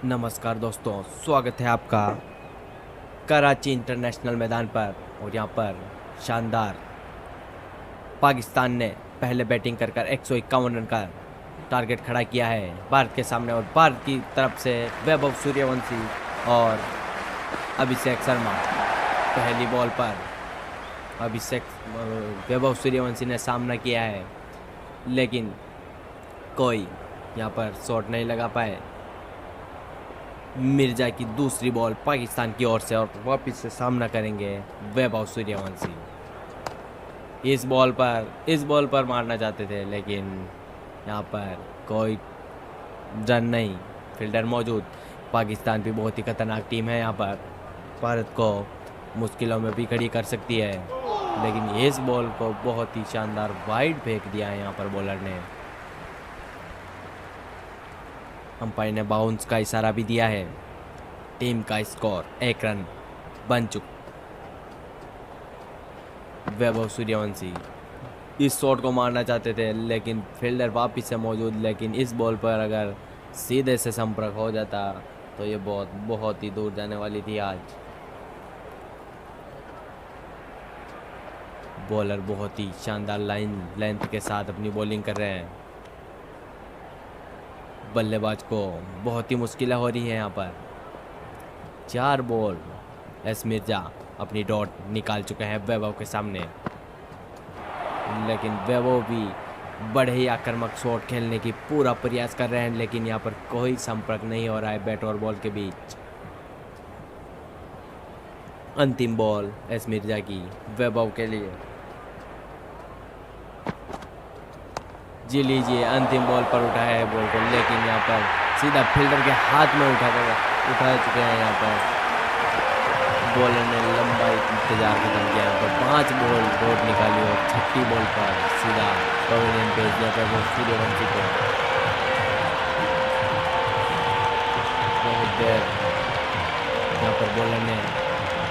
नमस्कार दोस्तों, स्वागत है आपका कराची इंटरनेशनल मैदान पर। और यहाँ पर शानदार पाकिस्तान ने पहले बैटिंग कर 151 रन का टारगेट खड़ा किया है भारत के सामने। और भारत की तरफ से वैभव सूर्यवंशी और अभिषेक शर्मा पहली बॉल पर वैभव सूर्यवंशी ने सामना किया है, लेकिन कोई यहाँ पर शॉट नहीं लगा पाए। मिर्जा की दूसरी बॉल पाकिस्तान की ओर से और वापस से सामना करेंगे वैभव सूर्यवंशी। इस बॉल पर मारना चाहते थे, लेकिन यहाँ पर कोई रन नहीं, फील्डर मौजूद। पाकिस्तान भी बहुत ही खतरनाक टीम है, यहाँ पर भारत को मुश्किलों में भी खड़ी कर सकती है, लेकिन इस बॉल को बहुत ही शानदार वाइड फेंक दिया है यहाँ पर बॉलर ने। अंपायर ने बाउंस का इशारा भी दिया है। टीम का स्कोर 1 रन बन चुका। वैभव सूर्यवंशी इस शॉट को मारना चाहते थे, लेकिन फील्डर वापिस से मौजूद। लेकिन इस बॉल पर अगर सीधे से संपर्क हो जाता तो ये बहुत ही दूर जाने वाली थी आज। बॉलर बहुत ही शानदार लेंथ के साथ अपनी बॉलिंग कर रहे हैं। बल्लेबाज को बहुत ही मुश्किलें हो रही हैं यहाँ पर। 4 बॉल एस मिर्जा अपनी डॉट निकाल चुके हैं वैभव के सामने, लेकिन वैभव भी बड़े ही आक्रामक शॉट खेलने की पूरा प्रयास कर रहे हैं, लेकिन यहाँ पर कोई संपर्क नहीं हो रहा है बैट और बॉल के बीच। अंतिम बॉल एस मिर्जा की वैभव के लिए। जी लीजिए, अंतिम बॉल पर उठाया है बॉल को, लेकिन यहाँ पर सीधा फील्डर के हाथ में उठा चुके हैं। यहाँ पर बॉलर ने लंबा इंतजार खत्म किया। यहाँ पर 5 बॉल डॉट निकाली और 6ठी बॉल पर सीधा पवेलियन भेज दिया था वो सूर्यवंशी को। बहुत देर यहाँ पर बॉलर ने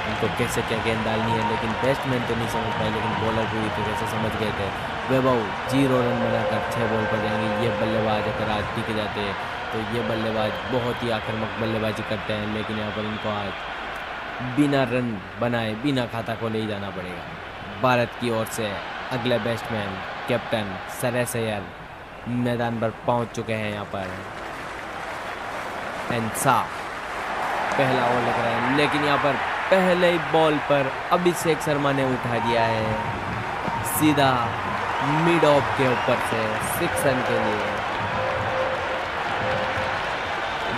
उनको कैसे क्या गेंद डालनी है, लेकिन बैट्समैन तो नहीं समझ पाए, लेकिन बॉलर पूरी तरह से समझ गए थे। वैभव 0 रन बनाकर 6 बॉल पर जाएंगे। ये बल्लेबाज अगर आज टिक जाते हैं तो ये बल्लेबाज बहुत ही आक्रामक बल्लेबाजी करते हैं, लेकिन यहाँ पर इनको आज बिना रन बनाए बिना खाता को ले जाना पड़ेगा। भारत की ओर से अगले बैट्समैन कैप्टन श्रेयस अय्यर मैदान पर पहुँच चुके हैं। यहाँ पर एंसा पहला ओवर लग रहा है, लेकिन यहाँ पर पहले ही बॉल पर अभिषेक शर्मा ने उठा दिया है सीधा मिड ऑफ के ऊपर से 6 रन के लिए।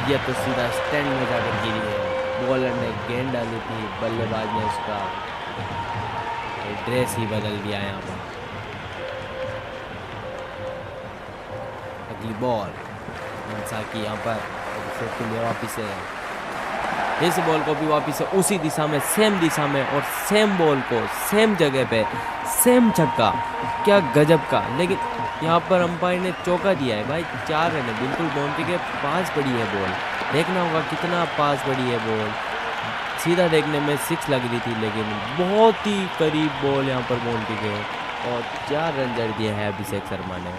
ये तो सीधा स्टैंड में जाकर गिरी है। बॉलर ने गेंद डाली थी, बल्लेबाज ने उसका ड्रेस ही बदल दिया। यहाँ पर अगली बॉल इंसा की यहाँ पर अभिषेक के लिए वापिस है। इस बॉल को भी वापिस से उसी दिशा में, सेम दिशा में, और सेम बॉल को सेम जगह पे, सेम छक्का। क्या गजब का। लेकिन यहाँ पर अंपायर ने चौका दिया है भाई। 4 रन है, बिल्कुल बाउंड्री के पास पड़ी है बॉल। देखना होगा कितना पास पड़ी है बॉल। सीधा देखने में 6 लग रही थी, लेकिन बहुत ही करीब बॉल यहाँ पर बाउंड्री के, और 4 रन जड़ दिए हैं अभिषेक शर्मा ने।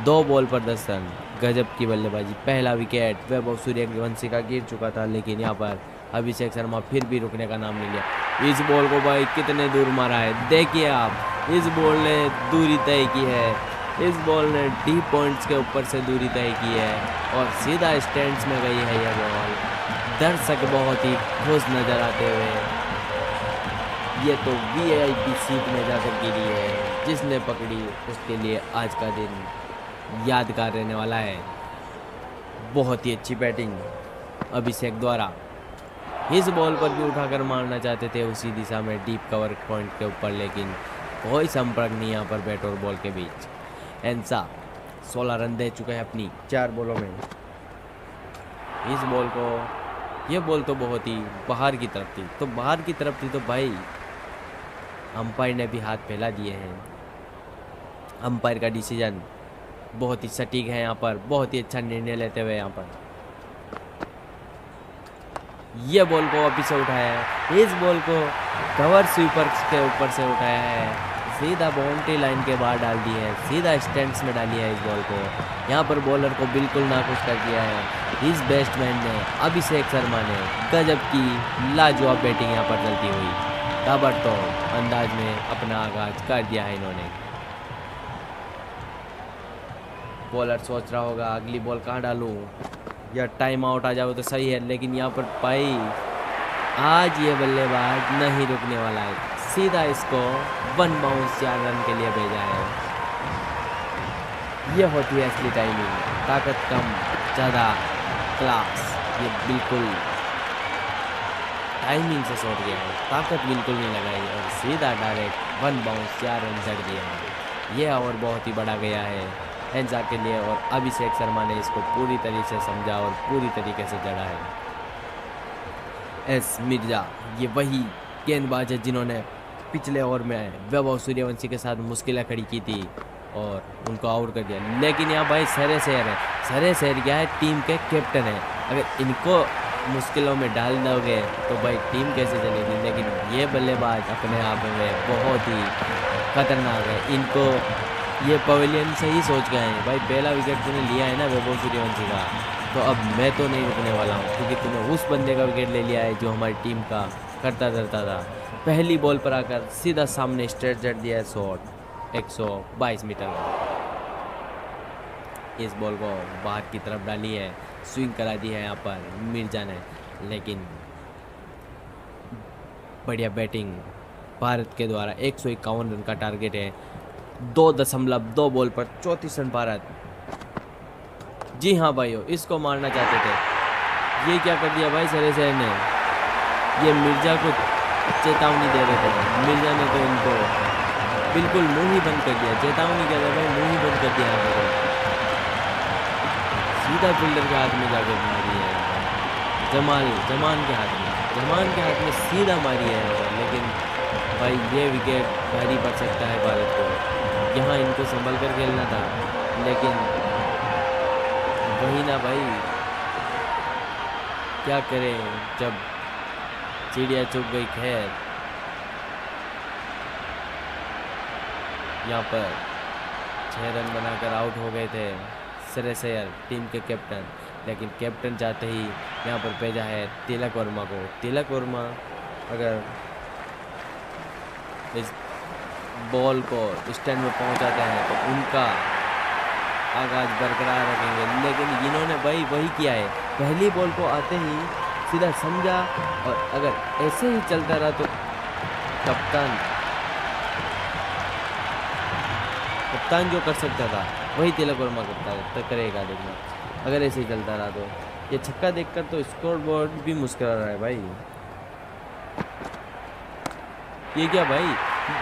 2 बॉल पर 10 रन। गजब की बल्लेबाजी। पहला विकेट वैभव सूर्यवंशी का गिर चुका था, लेकिन यहाँ पर अभिषेक शर्मा फिर भी रुकने का नाम नहीं लिया। इस बॉल को भाई कितने दूर मारा है, देखिए आप। इस बॉल ने दूरी तय की है। इस बॉल ने डी पॉइंट्स के ऊपर से दूरी तय की है और सीधा स्टैंड्स में गई है यह बॉल। दर्शक बहुत ही खुश नजर आते हुए। ये तो वीआईपी सीट में जाकर गिरी है। जिसने पकड़ी उसके लिए आज का दिन यादगार रहने वाला है। बहुत ही अच्छी बैटिंग अभिषेक द्वारा। इस बॉल पर भी उठाकर मारना चाहते थे उसी दिशा में डीप कवर पॉइंट के ऊपर, लेकिन कोई संपर्क नहीं यहाँ पर बैट और बॉल के बीच। एंसा 16 रन दे चुके हैं अपनी 4 बॉलों में। इस बॉल को, ये बॉल तो बहुत ही बाहर की तरफ थी, तो बाहर की तरफ थी तो भाई अंपायर ने भी हाथ फैला दिए हैं। अंपायर का डिसीजन बहुत ही सटीक है यहाँ पर, बहुत ही अच्छा निर्णय लेते हुए यहाँ पर ये बॉल को वापिस से उठाया है। इस बॉल को कवर स्वीपर के ऊपर से उठाया है, सीधा बाउंड्री लाइन के बाहर डाल दी है, सीधा स्टैंड्स में डाली है इस बॉल को। यहाँ पर बॉलर को बिल्कुल नाखुश कर दिया है। इस बैट्समैन ने अभिषेक शर्मा ने गजब की लाजवाब बैटिंग यहाँ पर चलती हुई ताबड़तोड़ अंदाज में अपना आगाज कर दिया है इन्होंने। बॉलर सोच रहा होगा अगली बॉल कहाँ डालूं या टाइम आउट आ जाओ तो सही है, लेकिन यहाँ पर भाई आज ये बल्लेबाज नहीं रुकने वाला है, सीधा इसको 1 बाउंस 4 रन के लिए भेजा है। ये होती है असली टाइमिंग, ताकत कम ज़्यादा क्लास। ये बिल्कुल टाइमिंग से छोड़ गया है, ताकत बिल्कुल नहीं लगाई और सीधा डायरेक्ट 1 बाउंस 4 रन जड़ दिया है। ये ओवर बहुत ही बड़ा गया है हेंजा के लिए और अभिषेक शर्मा ने इसको पूरी तरीके से समझा और पूरी तरीके से जड़ा है। एस मिर्जा ये वही गेंदबाज है जिन्होंने पिछले ओवर में वैभव सूर्यवंशी के साथ मुश्किलें खड़ी की थी और उनको आउट कर दिया। लेकिन यहाँ भाई सरेशेर है, सरेशेर क्या है, टीम के कैप्टन है। अगर इनको मुश्किलों में डाल दोगे तो भाई टीम कैसे चलेगी। लेकिन ये बल्लेबाज अपने आप में बहुत ही खतरनाक है। इनको ये पवेलियन से ही सोच गए हैं भाई, पहला विकेट तूने लिया है ना वैभव सूर्यवंशी का, तो अब मैं तो नहीं रुकने वाला हूँ, क्योंकि तूने उस बंदे का विकेट ले लिया है जो हमारी टीम का करता धरता था। पहली बॉल पर आकर सीधा सामने स्ट्रेट जड़ दिया है शॉट 122 मीटर का। इस बॉल को बाहर की तरफ डाली है, स्विंग करा दी है यहाँ पर मिर्जा ने, लेकिन बढ़िया बैटिंग भारत के द्वारा। 151 रन का टारगेट है, 2.2 बॉल पर 34 रन भारत। जी हाँ भाइयों, इसको मारना चाहते थे, ये क्या कर दिया भाई सरेशेर ने, ये मिर्जा को चेतावनी दे रहे थे। मिर्जा ने तो इनको बिल्कुल मुंह ही बंद कर दिया, चेतावनी कह रहे भाई, मुंह ही बंद कर दिया है। सीधा फील्डर के हाथ में जाके मारी है जमान के हाथ में सीधा मारी है। लेकिन भाई ये विकेट भारी पड़ सकता है भारत को, यहाँ इनको संभल कर खेलना था। लेकिन वही ना भाई, क्या करें जब चिड़िया चुग गई खैर। यहाँ पर 6 रन बनाकर आउट हो गए थे सरेशेर टीम के कैप्टन, लेकिन कैप्टन चाहते ही यहाँ पर भेजा है तिलक वर्मा को। तिलक वर्मा अगर इस बॉल को स्टैंड में पहुँचाते हैं तो उनका आगाज बरकरार रखेंगे, लेकिन इन्होंने भाई वही किया है। पहली बॉल को आते ही सीधा समझा, और अगर ऐसे ही चलता रहा तो कप्तान जो कर सकता था वही तिलक वर्मा करेगा। देखना अगर ऐसे ही चलता रहा तो ये छक्का देखकर तो स्कोर बोर्ड भी मुस्कुरा रहा है भाई। ये क्या भाई,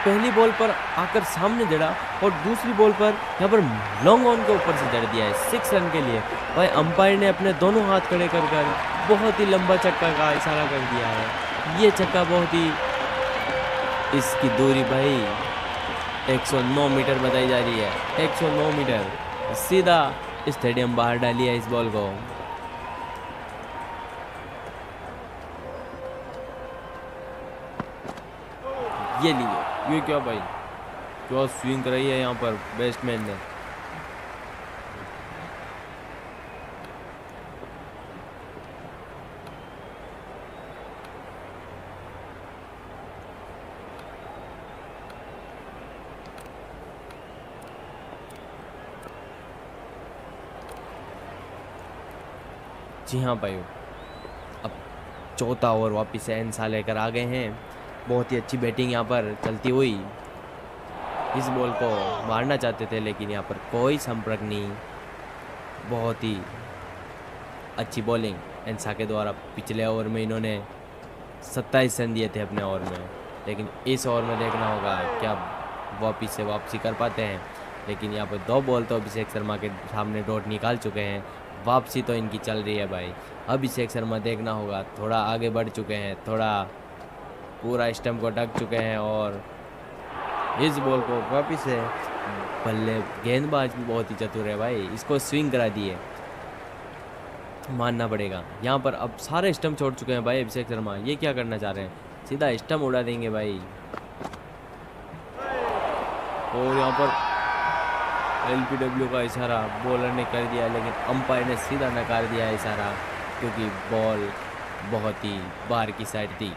पहली बॉल पर आकर सामने जड़ा और दूसरी बॉल पर यहाँ पर लॉन्ग ऑन के ऊपर से जड़ दिया है 6 रन के लिए। भाई अंपायर ने अपने दोनों हाथ खड़े कर बहुत ही लंबा छक्का का इशारा कर दिया है। ये छक्का बहुत ही, इसकी दूरी भाई 109 मीटर बताई जा रही है, 109 मीटर। सीधा स्टेडियम बाहर डाली है इस बॉल को। ये लिए, ये क्या भाई, क्या स्विंग कराई है यहाँ पर बैट्समैन ने। जी हाँ भाई, अब चौथा ओवर वापिस एंसा लेकर आ गए हैं। बहुत ही अच्छी बैटिंग यहाँ पर चलती हुई, इस बॉल को मारना चाहते थे लेकिन यहाँ पर कोई संपर्क नहीं। बहुत ही अच्छी बॉलिंग एंसा के द्वारा। पिछले ओवर में इन्होंने 27 रन दिए थे अपने ओवर में, लेकिन इस ओवर में देखना होगा क्या वापसी कर पाते हैं। लेकिन यहाँ पर 2 बॉल तो अभिषेक शर्मा के सामने डॉट निकाल चुके हैं, वापसी तो इनकी चल रही है भाई। अभिषेक शर्मा देखना होगा थोड़ा आगे बढ़ चुके हैं, थोड़ा पूरा स्टंप को ढक चुके हैं और इस बॉल को वापिस से बल्ले गेंदबाज भी बहुत ही चतुर है भाई, इसको स्विंग करा दिए, मानना पड़ेगा। यहाँ पर अब सारे स्टंप छोड़ चुके हैं भाई अभिषेक शर्मा। ये क्या करना चाह रहे हैं, सीधा स्टंप उड़ा देंगे भाई। और यहाँ पर एलपीडब्ल्यू का इशारा बॉलर ने कर दिया, लेकिन अंपायर ने सीधा नकार दिया इशारा, क्योंकि बॉल बहुत ही बाहर की साइड थी।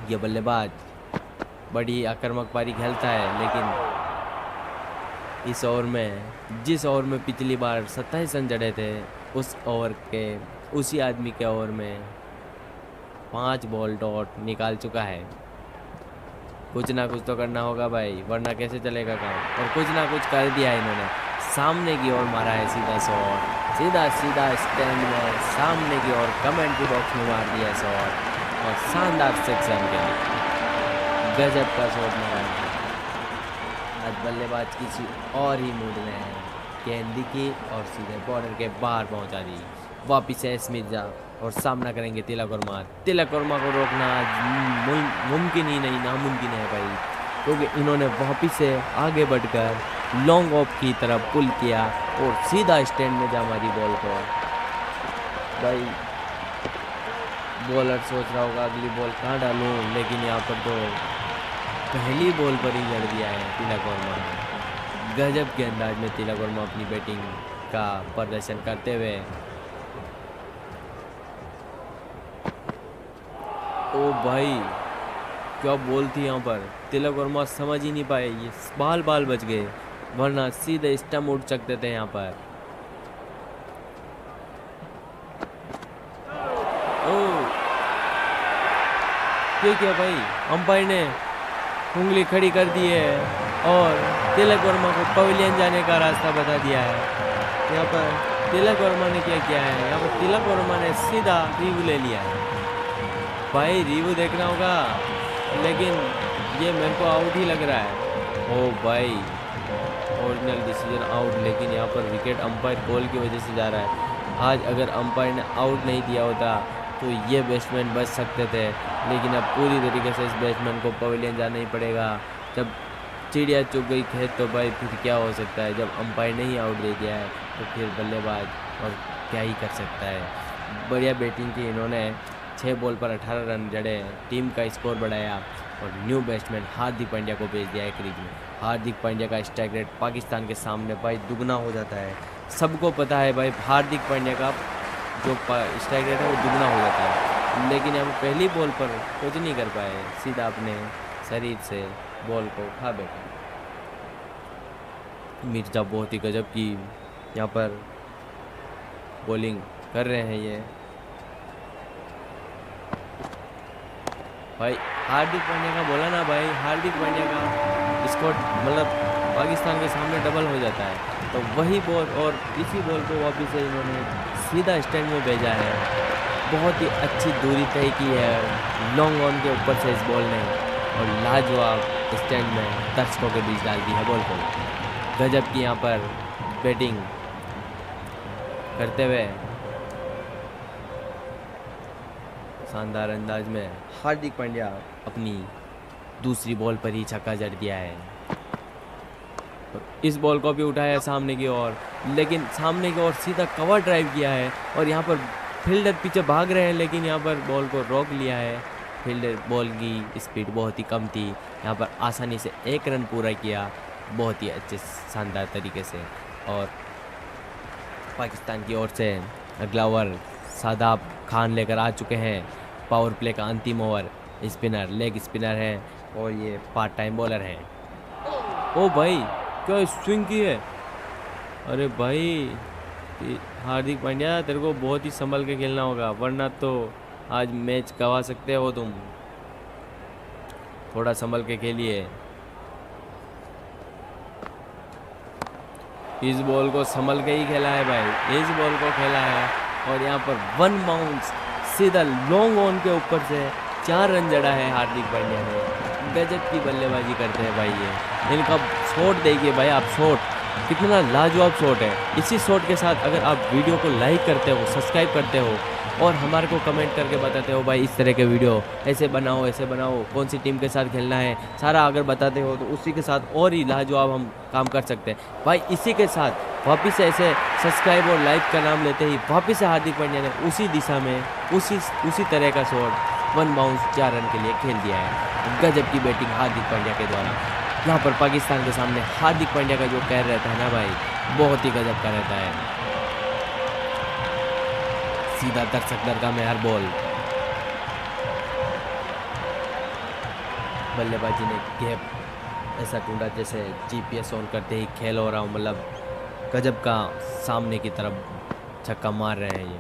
ये बल्लेबाज बड़ी आक्रामक पारी खेलता है, लेकिन इस ओवर में, जिस ओवर में पिछली बार 27 रन जड़े थे, उस ओवर के उसी आदमी के ओवर में 5 बॉल डॉट निकाल चुका है। कुछ ना कुछ तो करना होगा भाई, वरना कैसे चलेगा काम। और कुछ ना कुछ कर दिया इन्होंने, सामने की ओर मारा है सीधा शॉट, सीधा सीधा स्टैंड में सामने की ओर कमेंट्री बॉक्स में मार दिया शॉट, और शानदार 6 रन के लिए गजब का शॉट मारा है। आज बल्लेबाज किसी और ही मूड में है, गेंद दिखी और सीधे बॉर्डर के बाहर पहुंचा दी। वापिस है स्मिर्जा और सामना करेंगे तिलक वर्मा। तिलक वर्मा को रोकना मुमकिन ही नहीं, नामुमकिन है भाई, क्योंकि इन्होंने वापिस से आगे बढ़कर लॉन्ग ऑफ की तरफ पुल किया और सीधा स्टैंड में जा मारी बॉल को। भाई बॉलर सोच रहा होगा अगली बॉल कहाँ डालूं, लेकिन यहाँ पर तो पहली बॉल पर ही जड़ दिया है तिलक वर्मा ने। गजब के अंदाज में तिलक वर्मा अपनी बैटिंग का प्रदर्शन करते हुए, ओ भाई क्या बॉल थी यहाँ पर, तिलक वर्मा समझ ही नहीं पाए, ये बाल बच गए, वरना सीधे स्टंप उठ सकते थे यहाँ पर। ओ ये क्या भाई, अंपायर ने उंगली खड़ी कर दी है और तिलक वर्मा को पवेलियन जाने का रास्ता बता दिया है। यहाँ पर तिलक वर्मा ने क्या किया है, यहाँ पर तिलक वर्मा ने सीधा रिव्यू ले लिया है। भाई रिव्यू देखना होगा, लेकिन ये मेरे को आउट ही लग रहा है। ओ भाई ओरिजिनल डिसीजन आउट, लेकिन यहाँ पर विकेट अंपायर कॉल की वजह से जा रहा है। आज अगर अंपायर ने आउट नहीं दिया होता तो ये बैट्समैन बच सकते थे, लेकिन अब पूरी तरीके से इस बैट्समैन को पवेलियन जाना ही पड़ेगा। जब चिड़िया चुग गई खेत तो भाई फिर क्या हो सकता है, जब अंपायर ने ही आउट दे दिया है तो फिर बल्लेबाज और क्या ही कर सकता है। बढ़िया बैटिंग की इन्होंने, 6 बॉल पर 18 रन जड़े, टीम का स्कोर बढ़ाया और न्यू बैट्समैन हार्दिक पांड्या को भेज दिया है क्रीज में। हार्दिक पांड्या का स्ट्राइक रेट पाकिस्तान के सामने भाई दुगना हो जाता है, सबको पता है भाई। हार्दिक पांड्या का जो स्ट्राइक रेट है वो दुगना हो जाता है, लेकिन हम पहली बॉल पर कुछ नहीं कर पाए, सीधा अपने शरीर से बॉल को खा बैठे। मिर्जा बहुत ही गजब की यहाँ पर बॉलिंग कर रहे हैं ये भाई। हार्दिक पांड्या का बोला ना भाई, हार्दिक पांड्या का स्कोर मतलब पाकिस्तान के सामने डबल हो जाता है, तो वही बॉल और इसी बॉल को वापिस से इन्होंने सीधा स्टैंड में भेजा है। बहुत ही अच्छी दूरी तय की है लॉन्ग ऑन के ऊपर से इस बॉल ने, और लाजवाब स्टैंड में दर्शकों के बीच डाल दी है बॉल को। गजब की यहाँ पर बैटिंग करते हुए शानदार अंदाज में हार्दिक पांड्या अपनी दूसरी बॉल पर ही छक्का जड़ दिया है। इस बॉल को भी उठाया सामने की ओर, लेकिन सामने की ओर सीधा कवर ड्राइव किया है और यहाँ पर फील्डर पीछे भाग रहे हैं, लेकिन यहाँ पर बॉल को रोक लिया है। फील्डर बॉल की स्पीड बहुत ही कम थी, यहाँ पर आसानी से 1 रन पूरा किया बहुत ही अच्छे शानदार तरीके से। और पाकिस्तान की ओर से अगला ओवर शादाब खान लेकर आ चुके हैं। पावर प्ले का अंतिम ओवर, स्पिनर लेग स्पिनर है और ये पार्ट टाइम बॉलर हैं। ओ भाई क्या स्विंग की है, अरे भाई हार्दिक पांड्या तेरे को बहुत ही संभल के खेलना होगा, वरना तो आज मैच गंवा सकते हो तुम। थोड़ा संभल के खेलिए। इस बॉल को संभल के ही खेला है भाई, इस बॉल को खेला है और यहाँ पर 1 बाउंस सीधा लॉन्ग ऑन के ऊपर से 4 रन जड़ा है हार्दिक पांड्या ने। गजब की बल्लेबाजी करते हैं भाई ये। इनका शॉट देखिए भाई आप, शॉट कितना लाजवाब शॉट है। इसी शॉट के साथ अगर आप वीडियो को लाइक करते हो, सब्सक्राइब करते हो और हमारे को कमेंट करके बताते हो भाई इस तरह के वीडियो ऐसे बनाओ, कौन सी टीम के साथ खेलना है, सारा अगर बताते हो तो उसी के साथ और ही लाजवाब हम काम कर सकते हैं भाई। इसी के साथ वापस से ऐसे सब्सक्राइब और लाइक का नाम लेते ही वापस से हार्दिक पांड्या ने उसी दिशा में उसी तरह का शॉट 1 बाउंस 4 रन के लिए खेल दिया है। गजब की बैटिंग हार्दिक पांड्या के द्वारा। यहाँ पर पाकिस्तान के सामने हार्दिक पांड्या का जो कहर रहता है ना भाई, बहुत ही गजब का रहता है। सीधा दर्शक दरगाह में हर बॉल। बल्लेबाजी ने गैप ऐसा ढूंढा जैसे जीपीएस ऑन करते ही खेल हो रहा हूँ, मतलब गजब का सामने की तरफ छक्का मार रहे हैं ये।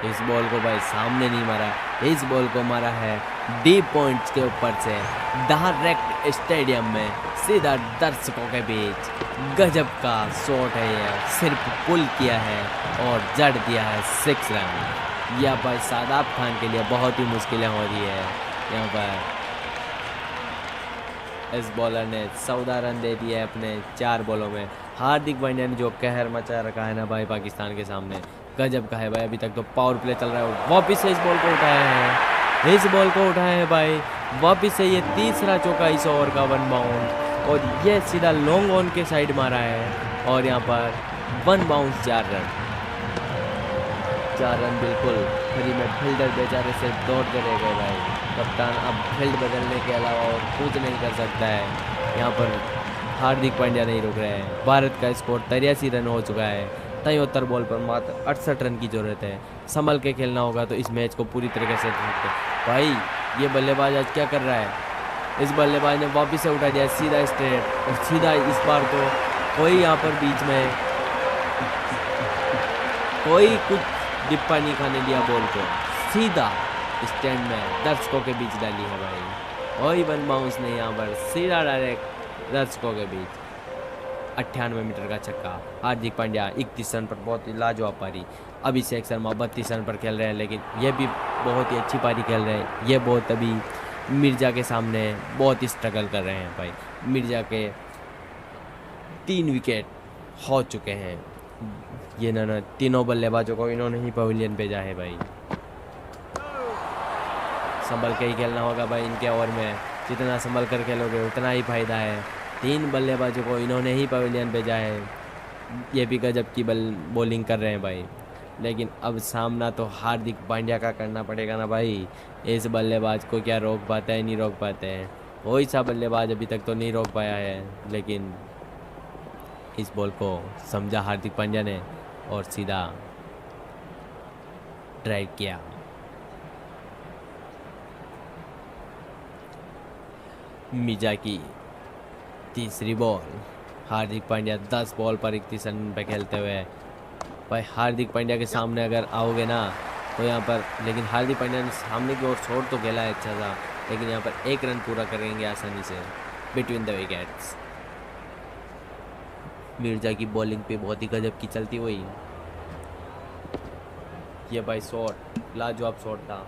इस बॉल को भाई सामने नहीं मारा, इस बॉल को मारा है डीप पॉइंट्स के ऊपर से डायरेक्ट स्टेडियम में सीधा दर्शकों के बीच। गजब का शॉट है ये, सिर्फ पुल किया है और जड़ दिया है 6 रन। यह भाई शादाब खान के लिए बहुत ही मुश्किलें हो रही है। यहाँ पर इस बॉलर ने 14 रन दे दिए अपने 4 बॉलों में। हार्दिक पांड्या ने जो कहर मचा रखा है ना भाई पाकिस्तान के सामने, गजब का है भाई। अभी तक तो पावर प्ले चल रहा है, वापिस से इस बॉल को उठाया है, इस बॉल को उठाया है भाई वापिस से। ये तीसरा चौका इस ओवर का 1 बाउंड और ये सीधा लॉन्ग ऑन के साइड मारा है और यहाँ पर 1 बाउंस 4 रन। 4 रन बिल्कुल फ्री में। फील्डर बेचारे से दौड़ते रह गए भाई। कप्तान अब फील्ड बदलने के अलावा और कुछ नहीं कर सकता है। यहाँ पर हार्दिक पांड्या नहीं रुक रहे हैं। भारत का स्कोर 83 रन हो चुका है। 73 बॉल पर मात्र 68 रन की ज़रूरत है। संभल के खेलना होगा तो इस मैच को पूरी तरीके से भाई। ये बल्लेबाज आज क्या कर रहा है? इस बल्लेबाज ने वापस से उठा दिया सीधा स्ट्रेट और सीधा इस बार तो कोई यहाँ पर बीच में कोई कुछ डिप्पा नहीं खाने दिया, बॉल को सीधा स्टैंड में दर्शकों के बीच डाली है भाई। कोई 1 बाउंस नहीं, यहाँ पर सीधा डायरेक्ट दर्शकों के बीच। 98 मीटर का छक्का। हार्दिक पांड्या 31 रन पर बहुत ही लाजवाब पारी। अभिषेक शर्मा 32 रन पर खेल रहे हैं, लेकिन ये भी बहुत ही अच्छी पारी खेल रहे हैं। ये बहुत अभी मिर्जा के सामने बहुत ही स्ट्रगल कर रहे हैं भाई। मिर्जा के 3 विकेट हो चुके हैं। ये ना तीनों बल्लेबाजों को इन्होंने ही पवेलियन भेजा है भाई। संभल के ही खेलना होगा भाई इनके ओवर में। जितना संभल कर खेलोगे उतना ही फायदा है। 3 बल्लेबाजों को इन्होंने ही पवेलियन भेजा है। ये भी गजब की बॉलिंग कर रहे हैं भाई। लेकिन अब सामना तो हार्दिक पांड्या का करना पड़ेगा ना भाई। इस बल्लेबाज को क्या रोक पाता है, नहीं रोक पाते हैं। कोई सा बल्लेबाज अभी तक तो नहीं रोक पाया है, लेकिन इस बॉल को समझा हार्दिक पांड्या ने और सीधा ड्राइव किया। मिर्जा की तीसरी बॉल। हार्दिक पांड्या 10 बॉल पर 31 रन पे खेलते हुए भाई। हार्दिक पांड्या के सामने अगर आओगे ना तो यहाँ पर, लेकिन हार्दिक पांड्या ने सामने की ओर शॉट तो खेला है अच्छा सा, लेकिन यहाँ पर 1 रन पूरा करेंगे आसानी से बिटवीन द विकेट्स। मिर्जा की बॉलिंग पे बहुत ही गजब की चलती हुई। ये भाई शॉट लाजवाब शॉट था।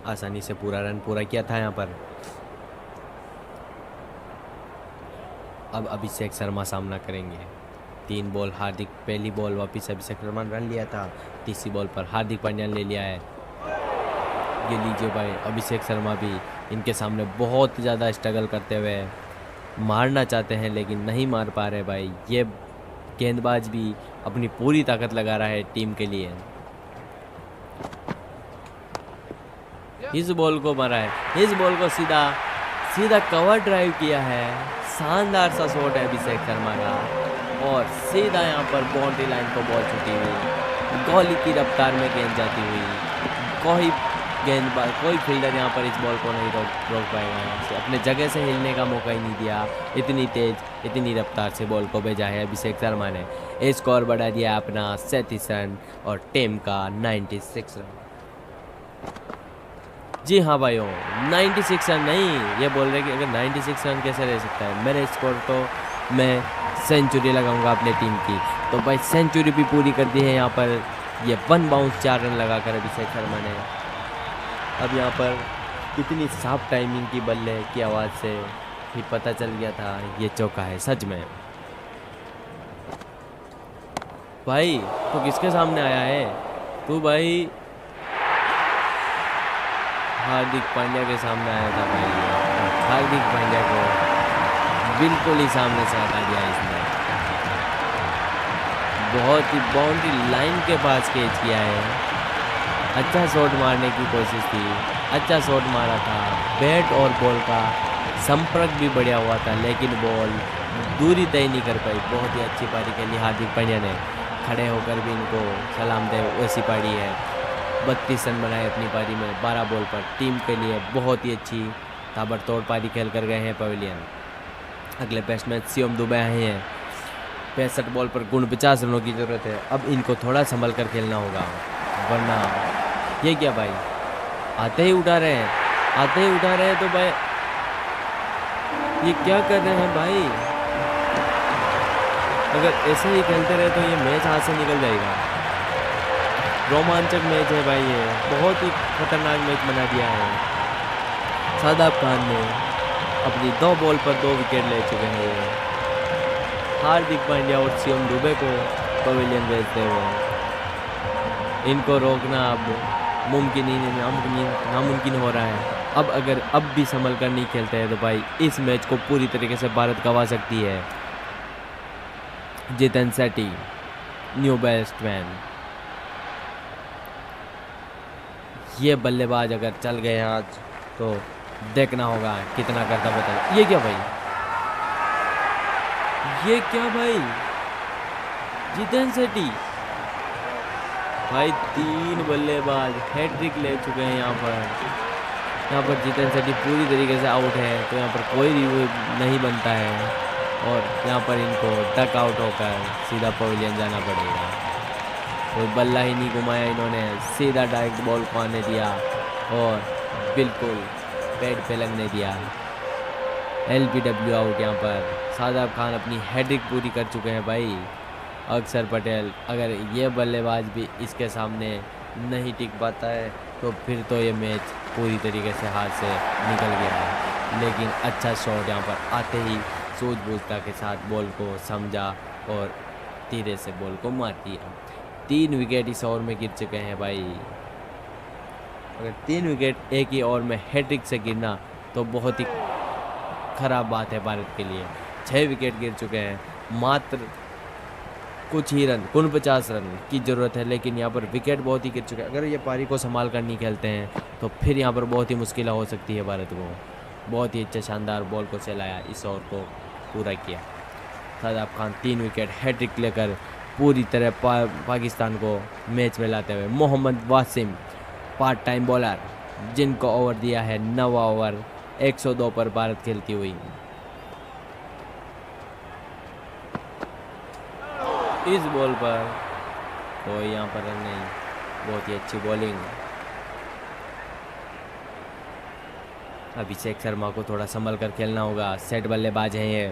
आसानी से पूरा रन पूरा किया था यहाँ पर। अब अभिषेक शर्मा सामना करेंगे। 3 बॉल हार्दिक, पहली बॉल वापिस अभिषेक शर्मा ने रन लिया था। तीसरी बॉल पर हार्दिक पांड्या ने ले लिया है। ये लीजिए भाई, अभिषेक शर्मा भी इनके सामने बहुत ज़्यादा स्ट्रगल करते हुए मारना चाहते हैं, लेकिन नहीं मार पा रहे भाई। ये गेंदबाज भी अपनी पूरी ताकत लगा रहा है टीम के लिए। इस बॉल को मारा है, इस बॉल को सीधा सीधा कवर ड्राइव किया है। शानदार सा शॉट है अभिषेक शर्मा का और सीधा यहाँ पर बाउंड्री लाइन को बॉल छूटी हुई। गोली की रफ्तार में गेंद जाती हुई। कोई गेंदबाज, कोई फील्डर यहाँ पर इस बॉल को नहीं रोक पाएगा। यहाँ से अपने जगह से हिलने का मौका ही नहीं दिया। इतनी तेज, इतनी रफ्तार से बॉल को भेजा है अभिषेक शर्मा ने। स्कोर बढ़ा दिया अपना 37 रन और टीम का 96 रन। जी हाँ भाइयों, 96 रन नहीं, ये बोल रहे कि अगर 96 रन कैसे रह सकता है। मेरे स्कोर तो मैं सेंचुरी लगाऊंगा अपने टीम की, तो भाई सेंचुरी भी पूरी कर दी है यहाँ पर। ये 1 बाउंस 4 रन लगाकर अभिषेक शर्मा ने। अब यहाँ पर कितनी साफ टाइमिंग की बल्ले की आवाज़ से ही पता चल गया था ये चौका है सच में। भाई तो किसके सामने आया है तू? भाई हार्दिक पांड्या के सामने आया था भाई। हार्दिक पांड्या को बिल्कुल ही सामने से हटा दिया इसने। बहुत ही बाउंड्री लाइन के पास कैच किया है अच्छा शॉट मारने की कोशिश थी, अच्छा शॉट मारा था, बैट और बॉल का संपर्क भी बढ़िया हुआ था, लेकिन बॉल दूरी तय नहीं कर पाई। बहुत ही अच्छी पारी खेली हार्दिक पांड्या ने, खड़े होकर भी इनको सलाम दे वैसी पारी है। 32 रन बनाए अपनी पारी में 12 बॉल पर। टीम के लिए बहुत ही अच्छी ताबड़तोड़ पारी खेल कर गए हैं पवेलियन। अगले बैट्समैन शिवम दुबे आए हैं। 65 बॉल पर 49 रनों की ज़रूरत है। अब इनको थोड़ा संभल कर खेलना होगा, वरना ये क्या भाई, आते ही उठा रहे हैं, आते ही उठा रहे हैं तो भाई ये क्या कर रहे हैं भाई। अगर ऐसे ही खेलते रहे तो ये मैच हाथ से निकल जाएगा। रोमांचक मैच है भाई, ये बहुत ही खतरनाक मैच बना दिया है। शादाब खान ने अपनी 2 बॉल पर 2 विकेट ले चुके हैं ये। हार्दिक पांड्या और शिवम दुबे को पवेलियन भेजते हुए इनको रोकना अब मुमकिन ही नहीं, नामुमकिन हो रहा है। अब भी संभल कर नहीं खेलते हैं तो भाई इस मैच को पूरी तरीके से भारत गंवा सकती है। जितेन सेठी न्यू बैट्समैन, ये बल्लेबाज अगर चल गए आज तो देखना होगा कितना करता बता। ये क्या भाई, ये क्या भाई, जितेन सेठी भाई 3 बल्लेबाज हैट्रिक ले चुके हैं यहाँ पर जितेन सेठी पूरी तरीके से आउट है, तो यहाँ पर कोई रिव्यू नहीं बनता है और यहाँ पर इनको डक आउट होकर सीधा पवेलियन जाना पड़ेगा। कोई बल्ला ही नहीं घुमाया इन्होंने, सीधा डायरेक्ट बॉल को आने दिया और बिल्कुल पैड पे लगने दिया। LBW out. यहाँ पर शादाब खान अपनी हैट्रिक पूरी कर चुके हैं भाई। अक्षर पटेल, अगर ये बल्लेबाज भी इसके सामने नहीं टिक पाता है तो फिर तो ये मैच पूरी तरीके से हाथ से निकल गया है। लेकिन अच्छा शॉट यहाँ पर आते ही सूझबूझता के साथ बॉल को समझा और धीरे से बॉल को मार दिया। 3 विकेट इस ओवर में गिर चुके हैं भाई। अगर 3 विकेट एक ही ओवर में हैट्रिक से गिरना तो बहुत ही खराब बात है भारत के लिए। 6 विकेट गिर चुके हैं, मात्र कुछ ही रन 49 रन की ज़रूरत है, लेकिन यहाँ पर विकेट बहुत ही गिर चुके हैं। अगर ये पारी को संभाल कर नहीं खेलते हैं तो फिर यहाँ पर बहुत ही मुश्किल हो सकती है भारत को। बहुत ही अच्छा शानदार बॉल को चलाया, इस ओवर को पूरा किया। शादाब खान 3 विकेट हैट्रिक लेकर पूरी तरह पाकिस्तान को मैच में लाते हुए। Mohammad Wasim part time bowler, जिनको ओवर दिया है 9वां ओवर 102 पर भारत खेलती हुई। इस बॉल पर कोई यहाँ पर रन नहीं, बहुत ही अच्छी बॉलिंग। अभिषेक शर्मा को थोड़ा संभल कर खेलना होगा, सेट बल्लेबाज हैं ये,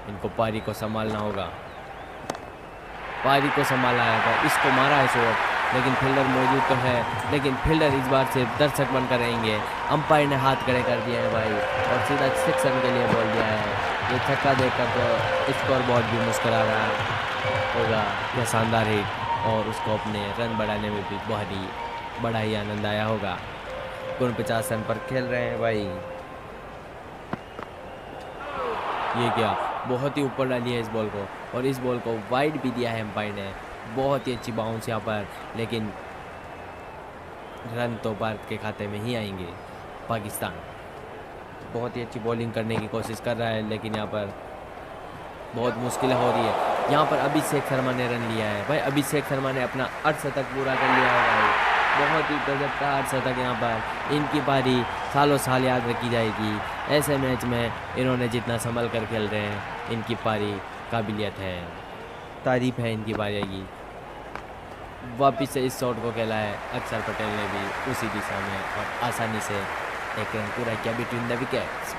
इनको पारी को संभालना होगा। पारी को संभाला है, इसको मारा है शॉट, लेकिन फील्डर मौजूद तो है, लेकिन फील्डर इस बार से दर्शक बनकर रहेंगे। अंपायर ने हाथ खड़े कर दिए हैं भाई और सीधा 6 रन के लिए बोल दिया है। ये छक्का देखकर तो स्कोर बोर्ड भी मुस्कुरा रहा होगा, यह शानदार हिट, और उसको अपने रन बढ़ाने में भी बड़ा ही आनंद आया होगा। 49 रन पर खेल रहे हैं भाई। ये क्या, बहुत ही ऊपर डाली है इस बॉल को, और इस बॉल को वाइड भी दिया है अंपायर ने। बहुत ही अच्छी बाउंस यहाँ पर, लेकिन रन तो भारत के खाते में ही आएंगे। पाकिस्तान बहुत ही अच्छी बॉलिंग करने की कोशिश कर रहा है, लेकिन यहाँ पर बहुत मुश्किल हो रही है। यहाँ पर अभिषेक शर्मा ने रन लिया है भाई। अभिषेक शर्मा ने अपना अर्धशतक पूरा कर लिया है भाई। बहुत ही गजब का अर्धशतक। यहाँ पर इनकी पारी सालों साल याद रखी जाएगी। ऐसे मैच में इन्होंने जितना संभल कर खेल रहे हैं, इनकी पारी काबिलियत है, तारीफ है इनकी पारी की। वापिस से इस शॉट को खेला है अक्षर पटेल ने भी उसी दिशा में, और आसानी से एक रन पूरा किया बिटवीन द विकेट्स।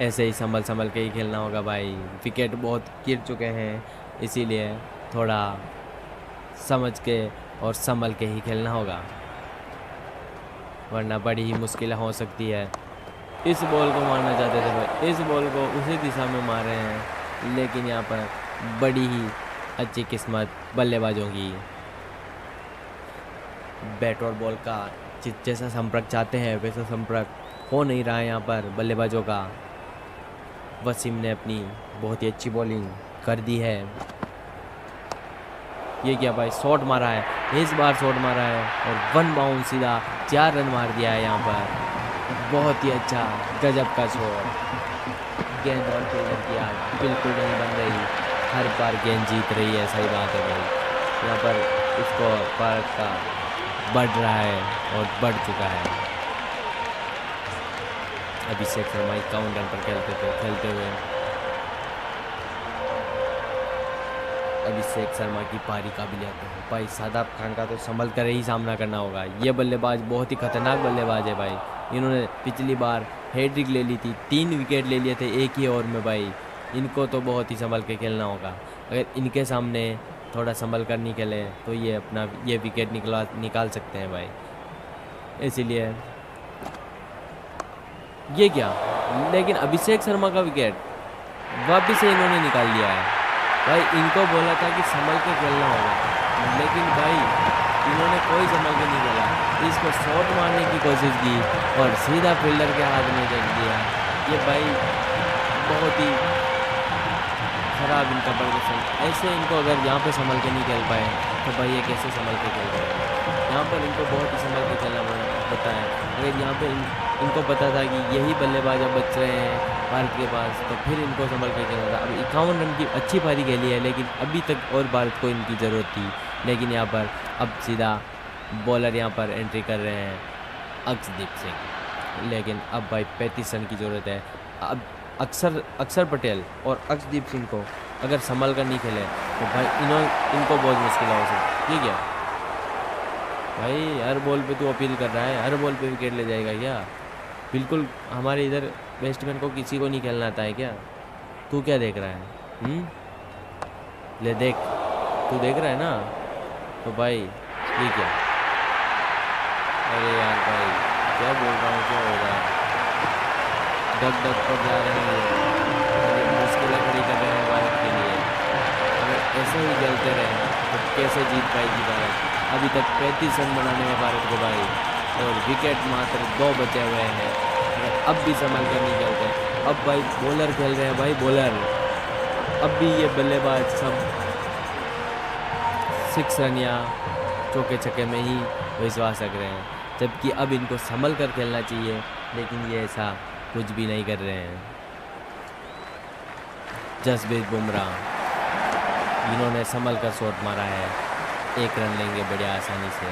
ऐसे ही संभल के ही खेलना होगा भाई। विकेट बहुत गिर चुके हैं, इसीलिए थोड़ा समझ के और संभल के ही खेलना होगा, वरना बड़ी ही मुश्किल हो सकती है। इस बॉल को मारना चाहते थे भाई, इस बॉल को उसी दिशा में मार रहे हैं, लेकिन यहाँ पर बड़ी ही अच्छी किस्मत बल्लेबाजों की। बैट और बॉल का जैसा संपर्क चाहते हैं वैसा संपर्क हो नहीं रहा है यहाँ पर बल्लेबाजों का। वसीम ने अपनी बहुत ही अच्छी बॉलिंग कर दी है। ये क्या भाई, शॉट मारा है, इस बार शॉट मारा है और 1 बाउंस सीधा 4 रन मार दिया है यहाँ पर। बहुत ही अच्छा गजब का शॉट। गेंद और फील्डर की आज बिल्कुल नहीं बन रही, हर बार गेंद जीत रही है, सही बात है भाई। यहाँ पर इसको भारत का बढ़ रहा है और बढ़ चुका है। अभिषेक शर्मा 51 रन पर खेलते हुए अभिषेक शर्मा की पारी काबिलियत है भाई। शादाब खान का तो संभल कर ही सामना करना होगा। ये बल्लेबाज बहुत ही खतरनाक बल्लेबाज है भाई। इन्होंने पिछली बार हैट्रिक ले ली थी, 3 विकेट ले लिए थे एक ही ओवर में भाई। इनको तो बहुत ही संभल के खेलना होगा। अगर इनके सामने थोड़ा संभल कर नहीं खेले तो ये अपना ये विकेट निकाल सकते हैं भाई। इसीलिए ये क्या, लेकिन अभिषेक शर्मा का विकेट वापिस से इन्होंने निकाल लिया है भाई। इनको बोला था कि संभल के खेलना होगा, लेकिन भाई इन्होंने कोई संभल के नहीं खेला। इसको शॉट मारने की कोशिश की और सीधा फील्डर के हाथ में देख दिया। ये भाई बहुत ही खराब इनका प्रदर्शन। ऐसे इनको अगर यहाँ पे संभल के नहीं खेल पाए तो भाई ये कैसे संभल के खेल रहे हैं। यहाँ पर इनको बहुत ही संभल के खेलना पड़ता है। अगर यहाँ पे इनको पता था कि यही बल्लेबाज अब बच रहे हैं भारत के पास, तो फिर इनको संभल के खेलना था। अब 51 रन की अच्छी पारी खेली है, लेकिन अभी तक और भारत को इनकी ज़रूरत थी। लेकिन यहाँ पर अब सीधा बॉलर यहाँ पर एंट्री कर रहे हैं अक्षदीप सिंह। लेकिन अब भाई 35 रन की ज़रूरत है। अब अक्षर पटेल और अक्षदीप सिंह को अगर संभल कर नहीं खेले तो भाई इनको बहुत मुश्किल हो सकती। ठीक है भाई, हर बॉल पे तू अपील कर रहा है, हर बॉल पे विकेट ले जाएगा क्या? बिल्कुल हमारे इधर बैट्समैन को किसी को नहीं खेलना आता है क्या? तू क्या देख रहा है? ले देख, तू देख रहा है ना, तो भाई ठीक है। अरे यार भाई क्या बोल रहा हूँ, क्या हो रहा है? डग पर जा रहे हैं, मुश्किलें खड़ी कर रहे हैं भारत के लिए। अगर ऐसे ही खेलते रहे तो कैसे जीत पाएगी भारत? अभी तक 35 रन बनाने हैं भारत को भाई, और विकेट मात्र 2 बचे हुए हैं। अगर अब भी संभल कर नहीं खेलते, अब भाई बॉलर खेल रहे हैं भाई, बॉलर। अब भी ये बल्लेबाज सब 6 रन या चौके छक्के में ही विश्वास रख रहे हैं, जबकि अब इनको संभल कर खेलना चाहिए, लेकिन ये ऐसा कुछ भी नहीं कर रहे हैं। जसप्रीत बुमराह, इन्होंने संभल कर शॉट मारा है, 1 रन लेंगे बढ़िया आसानी से।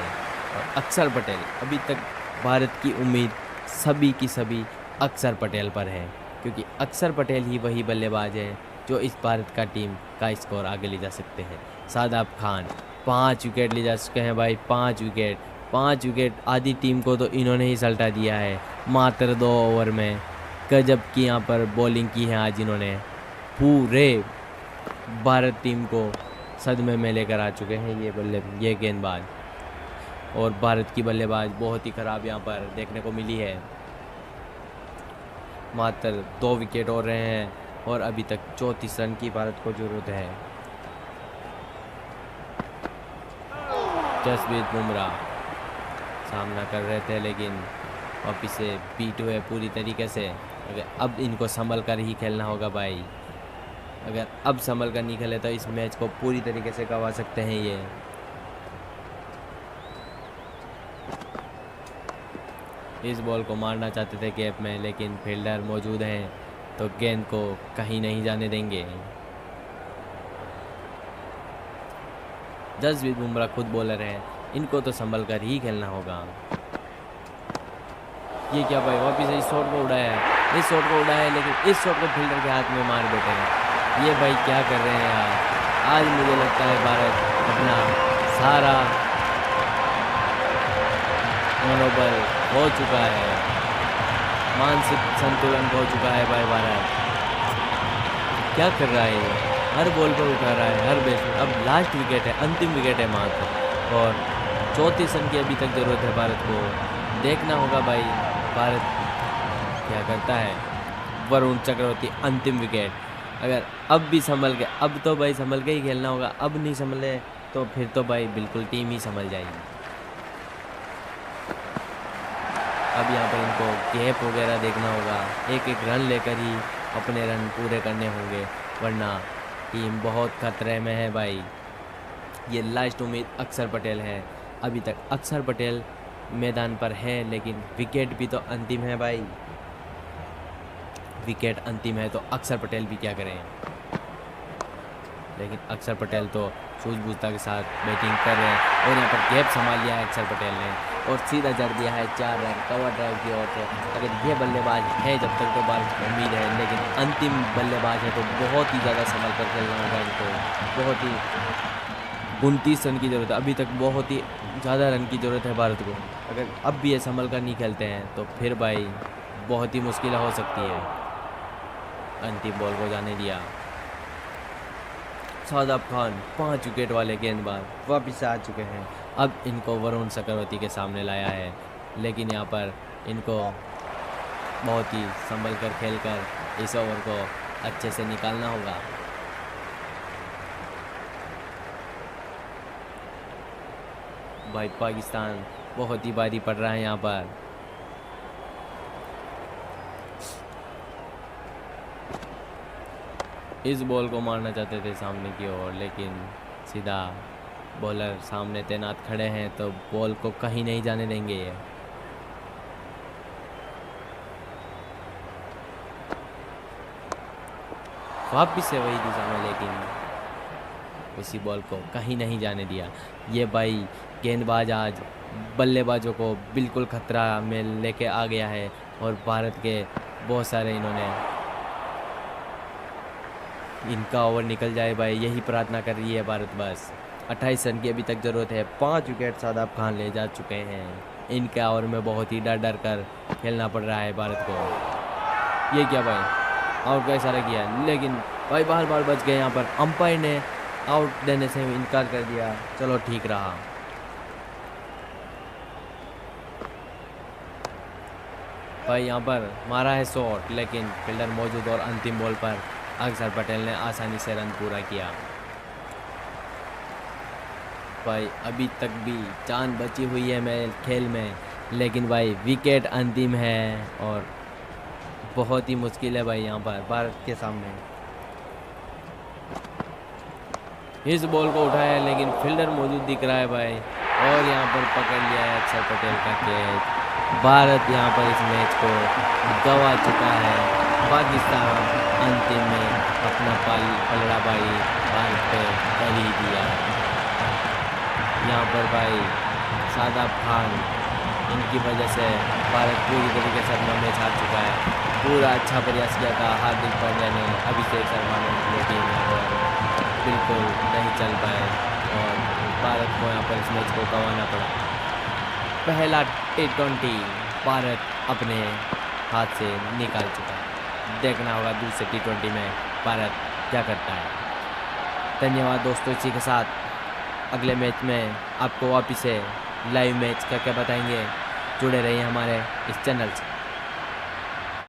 और अक्षर पटेल, अभी तक भारत की उम्मीद सभी की सभी अक्षर पटेल पर है, क्योंकि अक्षर पटेल ही वही बल्लेबाज है जो इस भारत का टीम का स्कोर आगे ले जा सकते हैं। शादाब खान 5 विकेट ले जा चुके हैं भाई, 5 विकेट। आधी टीम को तो इन्होंने ही सल्टा दिया है मात्र 2 ओवर में। गजब की यहाँ पर बॉलिंग की है आज इन्होंने, पूरे भारत टीम को सदमे में लेकर आ चुके हैं ये गेंदबाज। और भारत की बल्लेबाज बहुत ही ख़राब यहाँ पर देखने को मिली है। मात्र 2 विकेट हो रहे हैं और अभी तक 34 रन की भारत को ज़रूरत है। जसप्रीत बुमराह सामना कर रहे थे, लेकिन वापिस से बीट हुए पूरी तरीके से। अगर अब इनको संभल कर ही खेलना होगा भाई, अगर अब संभल कर नहीं खेले तो इस मैच को पूरी तरीके से गंवा सकते हैं ये। इस बॉल को मारना चाहते थे गैप में, लेकिन फील्डर मौजूद हैं तो गेंद को कहीं नहीं जाने देंगे। जसप्रीत बुमराह खुद बॉलर हैं, इनको तो संभल कर ही खेलना होगा। ये क्या भाई, वापिस इस शॉट को उड़ाया है, लेकिन इस शॉट को फील्डर के हाथ में मार बैठे हैं। ये भाई क्या कर रहे हैं यार? आज मुझे लगता है भारत अपना सारा मनोबल हो चुका है, मानसिक संतुलन हो चुका है भाई। भारत क्या कर रहा है ये? हर बॉल पर उठा रहा है, हर बेस। अब लास्ट विकेट है, अंतिम विकेट है मात्र, और 34 रन की अभी तक ज़रूरत है भारत को। देखना होगा भाई भारत क्या करता है। वरुण चक्रवर्ती अंतिम विकेट। अगर अब भी संभल के, अब तो भाई संभल के ही खेलना होगा, अब नहीं संभले तो फिर तो भाई बिल्कुल टीम ही संभल जाएगी। अब यहाँ पर इनको गैप वगैरह देखना होगा, एक रन लेकर ही अपने रन पूरे करने होंगे, वरना टीम बहुत खतरे में है भाई। ये लास्ट उम्मीद अक्षर पटेल है। अभी तक अक्षर पटेल मैदान पर है, लेकिन विकेट भी तो अंतिम है भाई, विकेट अंतिम है तो अक्षर पटेल भी क्या करें। लेकिन अक्षर पटेल तो सूझबूझता के साथ बैटिंग कर रहे हैं और यहाँ पर गैप संभाल लिया है अक्षर पटेल ने और सीधा जड़ दिया है 4 रन कवर ड्राइव की ओर से। अगर ये बल्लेबाज है जब तक तो भारत को उम्मीद है, लेकिन अंतिम बल्लेबाज है तो बहुत ही ज़्यादा संभल कर खेलना होगा इनको। बहुत ही 29 रन की ज़रूरत है, अभी तक बहुत ही ज़्यादा रन की ज़रूरत है भारत को। अगर अब भी ये संभल कर नहीं खेलते हैं तो फिर भाई बहुत ही मुश्किल हो सकती है। अंतिम बॉल को जाने दिया। शादाब खान 5 विकेट वाले गेंदबाज वापस आ चुके हैं। अब इनको वरुण चक्रवर्ती के सामने लाया है, लेकिन यहाँ पर इनको बहुत ही संभल कर खेलकर इस ओवर को अच्छे से निकालना होगा। भाई पाकिस्तान बहुत ही भारी पड़ रहा है यहाँ पर। इस बॉल को मारना चाहते थे सामने की ओर, लेकिन सीधा बॉलर सामने तैनात खड़े हैं तो बॉल को कहीं नहीं जाने देंगे ये। वापिस से वही दिशा में, लेकिन उसी बॉल को कहीं नहीं जाने दिया। ये भाई गेंदबाज आज बल्लेबाजों को बिल्कुल खतरा में लेके आ गया है और भारत के बहुत सारे इन्होंने इनका ओवर निकल जाए भाई, यही प्रार्थना कर रही है भारत बस। 28 रन की अभी तक ज़रूरत है। 5 विकेट शादाब खान ले जा चुके हैं। इनके ओवर में बहुत ही डर डर कर खेलना पड़ रहा है भारत को। ये क्या भाई, आउट का इशारा किया, लेकिन भाई बार बच गए। यहाँ पर अंपायर ने आउट देने से इनकार कर दिया। चलो ठीक रहा। भाई यहाँ पर मारा है शॉट, लेकिन फील्डर मौजूद और अंतिम बॉल पर अक्षर पटेल ने आसानी से रन पूरा किया। भाई अभी तक भी जान बची हुई है मैं खेल में, लेकिन भाई विकेट अंतिम है और बहुत ही मुश्किल है भाई यहाँ पर भारत के सामने। इस बॉल को उठाया, लेकिन फील्डर मौजूद दिख रहा है भाई और यहाँ पर पकड़ लिया है अक्षर पटेल का कैच। भारत यहाँ पर इस मैच को गंवा चुका है। पाकिस्तान अंतिम में अपना पलड़ा भाई भारत पे कर ही दिया। यहाँ पर भाई शादाब खान, इनकी वजह से भारत पूरी तरीके से अपना मैच हार चुका है। पूरा अच्छा प्रयास किया था हार्दिक पांड्या ने, अभिषेक शर्मा ने, लेकिन बिल्कुल नहीं चल पाए और भारत को यहाँ पर इस मैच को गंवाना पड़ा। पहला T20 भारत अपने हाथ से निकाल चुका है। देखना होगा दूसरे T20 में भारत क्या करता है। धन्यवाद दोस्तों। इसी के साथ अगले मैच में आपको वापिस से लाइव मैच क्या क्या बताएंगे। जुड़े रहिए हमारे इस चैनल से।